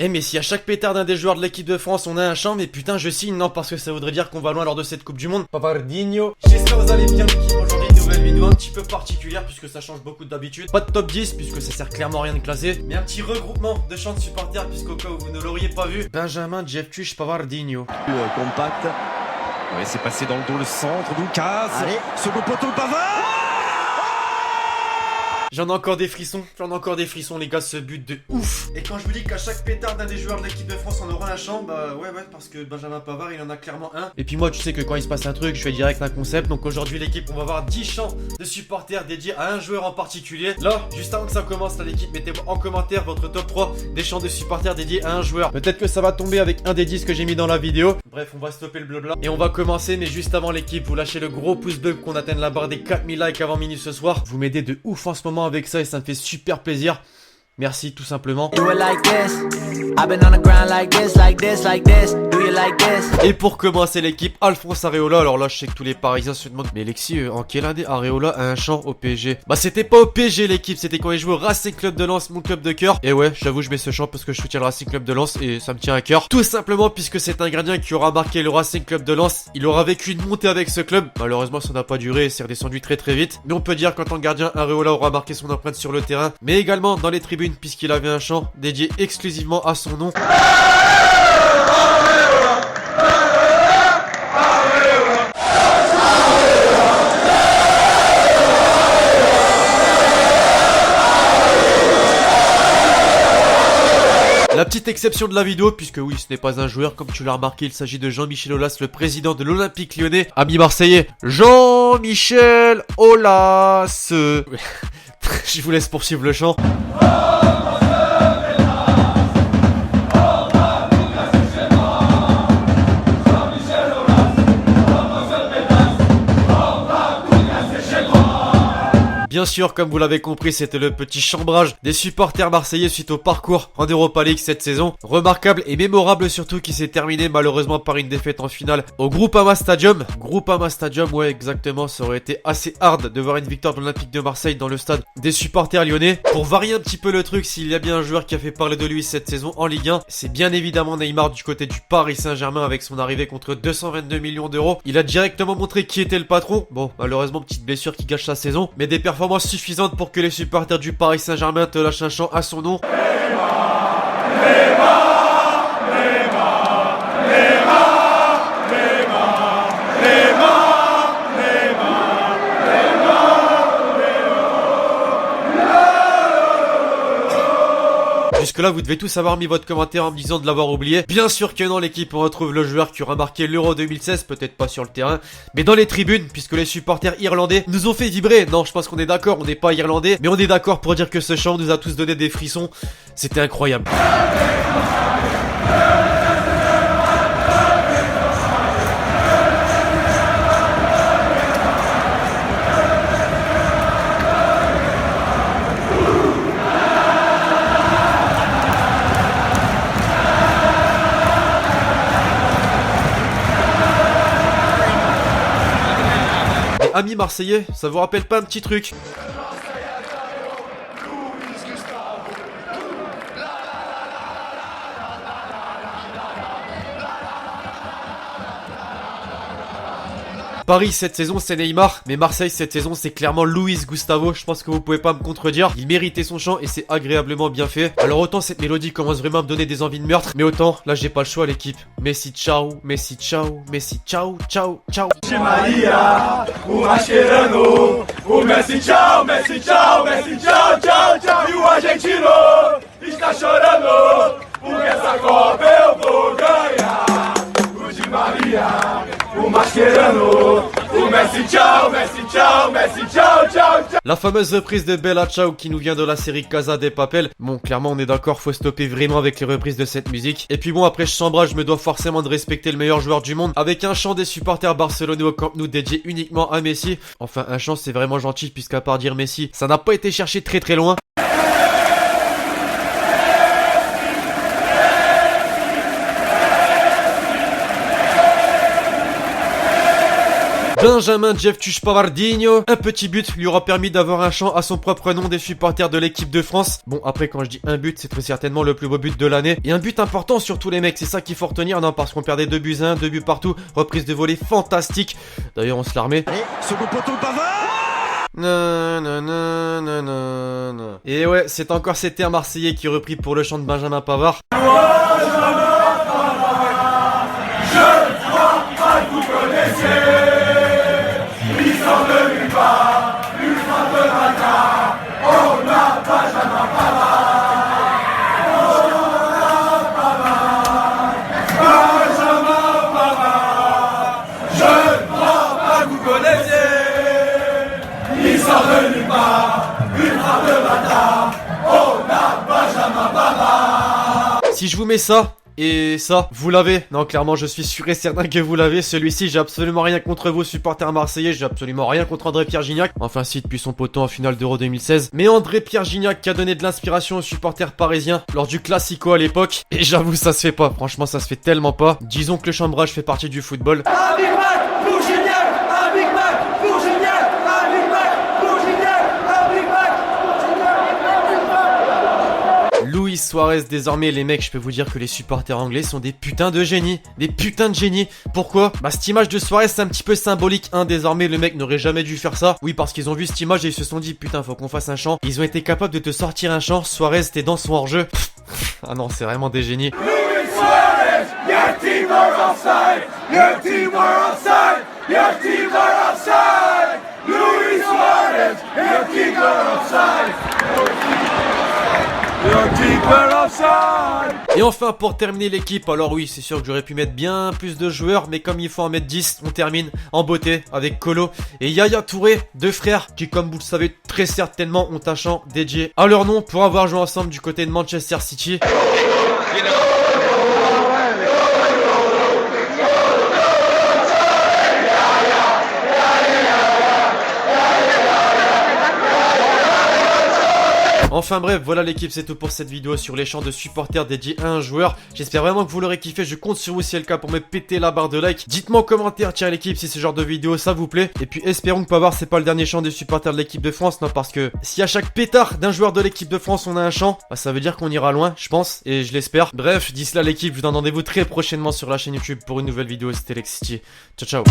Eh mais si à chaque pétard d'un des joueurs de l'équipe de France on a un chant, mais putain je signe, non, parce que ça voudrait dire qu'on va loin lors de cette Coupe du Monde. Pavardinho. J'espère que vous allez bien l'équipe. Aujourd'hui une nouvelle vidéo un petit peu particulière puisque ça change beaucoup d'habitude. Pas de top 10 puisque ça sert clairement à rien de classer, mais un petit regroupement de chants de supporters puisqu'au cas où vous ne l'auriez pas vu. Benjamin Jeftuch Pavardinho. Compact. Oui, c'est passé dans le dos, le centre, Lucas. Allez. Second poteau, Pavard. J'en ai encore des frissons les gars, ce but de ouf. Et quand je vous dis qu'à chaque pétard d'un des joueurs de l'équipe de France on aura un chant, bah ouais parce que Benjamin Pavard il en a clairement un. Et puis moi tu sais que quand il se passe un truc je fais direct un concept. Donc aujourd'hui l'équipe on va avoir 10 chants de supporters dédiés à un joueur en particulier. Là juste avant que ça commence là l'équipe, mettez en commentaire votre top 3 des chants de supporters dédiés à un joueur. Peut-être que ça va tomber avec un des 10 que j'ai mis dans la vidéo. Bref on va stopper le blabla et on va commencer, mais juste avant l'équipe vous lâchez le gros pouce bleu qu'on atteigne la barre des 4000 likes avant minuit ce soir. Vous m'aidez de ouf en ce moment avec ça et ça me fait super plaisir. Merci tout simplement. Et pour commencer l'équipe, Alphonse Areola. Alors là je sais que tous les Parisiens se demandent, mais Alexis en quelle année Areola a un chant au PSG? Bah c'était pas au PSG l'équipe, c'était quand il jouait au Racing Club de Lens, mon club de cœur. Et ouais j'avoue je mets ce chant parce que je soutiens le Racing Club de Lens et ça me tient à cœur. Tout simplement puisque c'est un gardien qui aura marqué le Racing Club de Lens. Il aura vécu une montée avec ce club. Malheureusement ça n'a pas duré et c'est redescendu très vite. Mais on peut dire qu'en tant que gardien Areola aura marqué son empreinte sur le terrain, mais également dans les tribunes puisqu'il avait un chant dédié exclusivement à son nom. La petite exception de la vidéo, puisque oui, ce n'est pas un joueur, comme tu l'as remarqué, il s'agit de Jean-Michel Aulas, le président de l'Olympique Lyonnais, ami marseillais. Jean-Michel Aulas. Je vous laisse poursuivre le chant. Bien sûr, comme vous l'avez compris, c'était le petit chambrage des supporters marseillais suite au parcours en Europa League cette saison. Remarquable et mémorable surtout, qui s'est terminé malheureusement par une défaite en finale au Groupama Stadium. Groupama Stadium, ouais exactement, ça aurait été assez hard de voir une victoire de l'Olympique de Marseille dans le stade des supporters lyonnais. Pour varier un petit peu le truc, s'il y a bien un joueur qui a fait parler de lui cette saison en Ligue 1, c'est bien évidemment Neymar du côté du Paris Saint-Germain avec son arrivée contre 222 millions d'euros. Il a directement montré qui était le patron. Bon, malheureusement, petite blessure qui gâche sa saison, mais des performances suffisante pour que les supporters du Paris Saint-Germain te lâchent un chant à son nom. Jusque là vous devez tous avoir mis votre commentaire en me disant de l'avoir oublié. Bien sûr que non l'équipe, on retrouve le joueur qui aura marqué l'Euro 2016, peut-être pas sur le terrain, mais dans les tribunes, puisque les supporters irlandais nous ont fait vibrer. Non je pense qu'on est d'accord, on n'est pas irlandais, mais on est d'accord pour dire que ce chant nous a tous donné des frissons. C'était incroyable. Amis marseillais, ça vous rappelle pas un petit truc? Paris cette saison c'est Neymar, mais Marseille cette saison c'est clairement Luis Gustavo. Je pense que vous pouvez pas me contredire, il méritait son chant et c'est agréablement bien fait. Alors autant cette mélodie commence vraiment à me donner des envies de meurtre, mais autant là j'ai pas le choix l'équipe. Messi ciao, Messi ciao, Messi ciao, ciao, ciao. Maria, o Mascherano, o Messi ciao, Messi ciao, Messi ciao, ciao, ciao. E o argentino está chorando, porque essa Copa eu vou ganhar. O Di Maria, o Mascherano, o Messi ciao, Messi ciao, Messi ciao, ciao, ciao. La fameuse reprise de Bella Ciao qui nous vient de la série Casa de Papel. Bon, clairement on est d'accord, faut stopper vraiment avec les reprises de cette musique. Et puis bon, après chambrage, je me dois forcément de respecter le meilleur joueur du monde avec un chant des supporters barcelonais au Camp Nou dédié uniquement à Messi. Enfin, un chant c'est vraiment gentil puisqu'à part dire Messi, ça n'a pas été cherché très loin. Benjamin Jeftuch Pavardinho. Un petit but lui aura permis d'avoir un chant à son propre nom des supporters de l'équipe de France. Bon, après, quand je dis un but, c'est très certainement le plus beau but de l'année. Et un but important sur tous les mecs, c'est ça qu'il faut retenir, non, parce qu'on perdait 2 buts à 1, 2 buts partout, reprise de volée fantastique. D'ailleurs, on se l'armait. Second poteau, Pavard. Non, non, non, non, non, non. Et ouais, c'est encore cet air marseillais qui est repris pour le chant de Benjamin Pavard. Si je vous mets ça, et ça, vous l'avez. Non, clairement, je suis sûr et certain que vous l'avez. Celui-ci, j'ai absolument rien contre vous, supporters marseillais. J'ai absolument rien contre André-Pierre Gignac. Enfin, si, depuis son poteau en finale d'Euro 2016. Mais André-Pierre Gignac qui a donné de l'inspiration aux supporters parisiens lors du Classico à l'époque. Et j'avoue, ça se fait pas. Franchement, ça se fait tellement pas. Disons que le chambrage fait partie du football. Un Big Mac pour Gignac, un Big Mac pour Gignac, un Big Mac pour Gignac, un Big Mac pour Gignac. Luis Suarez, désormais, les mecs, je peux vous dire que les supporters anglais sont des putains de génies. Des putains de génies. Pourquoi? Bah, cette image de Suarez, c'est un petit peu symbolique, hein. Désormais, le mec n'aurait jamais dû faire ça. Oui, parce qu'ils ont vu cette image et ils se sont dit, putain, faut qu'on fasse un chant. Ils ont été capables de te sortir un chant. Suarez, t'es dans son hors-jeu. Ah non, c'est vraiment des génies. Luis Suarez, your team are offside, your team are offside, your team are offside. Luis Suarez, your team are offside. Your team are offside. Et enfin, pour terminer l'équipe, alors oui, c'est sûr que j'aurais pu mettre bien plus de joueurs, mais comme il faut en mettre 10, on termine en beauté avec Kolo et Yaya Touré, deux frères qui, comme vous le savez, très certainement ont un chant dédié à leur nom pour avoir joué ensemble du côté de Manchester City. Enfin bref, voilà l'équipe, c'est tout pour cette vidéo sur les chants de supporters dédiés à un joueur. J'espère vraiment que vous l'aurez kiffé, je compte sur vous si c'est le cas pour me péter la barre de like. Dites-moi en commentaire, tiens l'équipe, si ce genre de vidéo ça vous plaît. Et puis espérons que Pavard c'est pas le dernier chant des supporters de l'équipe de France, non, parce que si à chaque pétard d'un joueur de l'équipe de France on a un chant, bah ça veut dire qu'on ira loin, je pense, et je l'espère. Bref, d'ici là l'équipe, je vous donne rendez-vous très prochainement sur la chaîne YouTube pour une nouvelle vidéo, c'était Lex City. Ciao ciao.